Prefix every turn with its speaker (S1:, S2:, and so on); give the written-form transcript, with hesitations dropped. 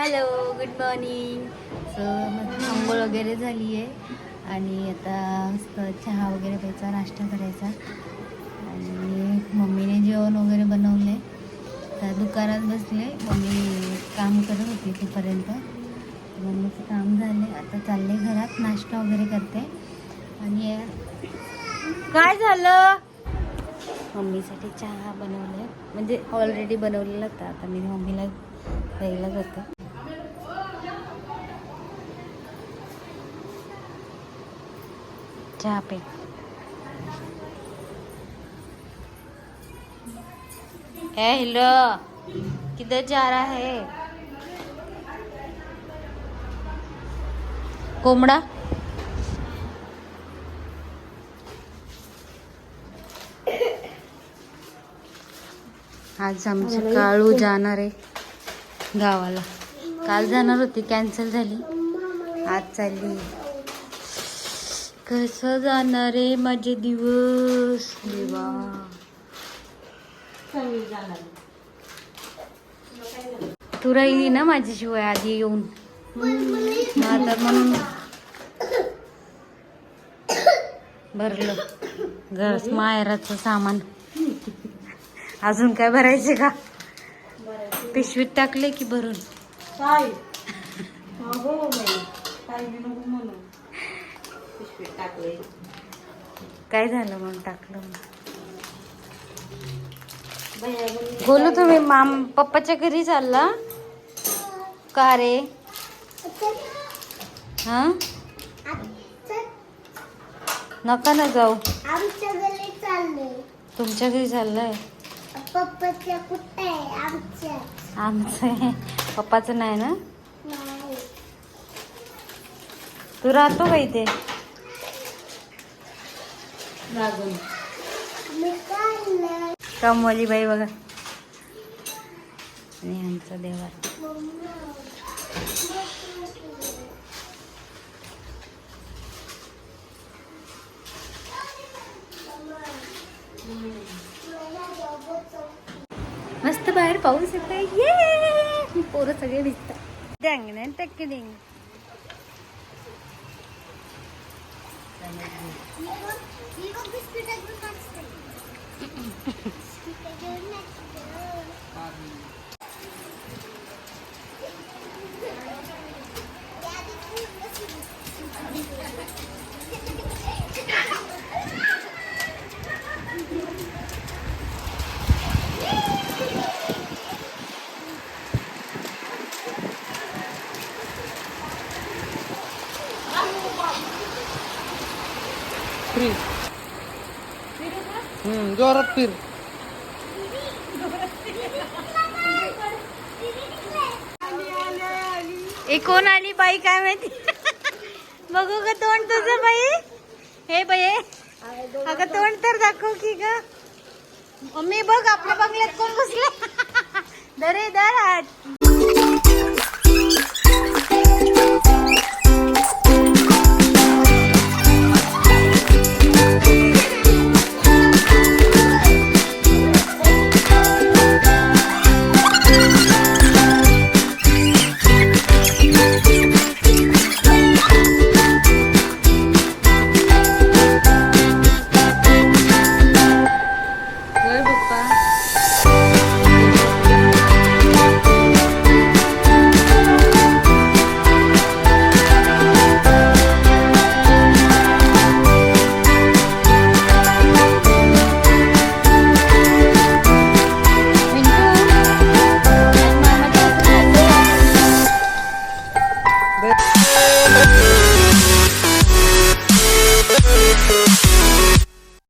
S1: Hello, good morning. So आंघोळ वगैरे झाली आहे आणि आता मस्त चहा वगैरे प्यायचा, नाश्ता करायचा. आणि मम्मीने जेवण वगैरे बनवले, तर दुकानात बसले. मम्मी काम करत होती तोपर्यंत. मम्मीचं काम झाले, आता चालले घरात, नाश्ता वगैरे करते. आणि काय झालं, मम्मीसाठी चहा बनवले, म्हणजे ऑलरेडी बनवलेला होता. आता मी मम्मीला द्यायला जाते. चहा पे हेलो, किधर जा रहा है कोंबडा? आज आमची काळू जाणार आहे गावाला. काल जाणार होती, कॅन्सल झाली. आज चालली. कसं जाणार आहे माझे दिवस देवा. तू राहिली ना माझ्याशिवाय आधी येऊन, आता म्हणून भरलं घर माहेराचं सामान. अजून काय भरायचे का? पिशवीत टाकले की भरून? काय झालं मग टाकलं? बोलू तुम्ही पप्पाच्या घरी चालला का रे? हा, नका ना जाऊ.
S2: आमच्या घरी चालले.
S1: तुमच्या घरी चाललंय?
S2: पप्पाच्या कुठे आहे? आमच्या.
S1: आमचं पप्पाचं नाही ना.
S2: नाही.
S1: तू राहतो का इथे?
S2: मी काढलं.
S1: कामवाली बाई बघा. आणि आमचा देवा. मस्त बाहेर पाऊस येत आहे. ये पोरं सगळे भिजतात. डँग नाही टॅकिडिंग.
S3: जोरात फिर.
S1: कोण आली बाई काय माहिती. बघू का तोंड तुझं बाई? हे बाई, अगं तोंड तर दाखव की ग. मम्मी बघ आपल्या बंगल्यात कोण बसले. दरे दर हात.
S3: But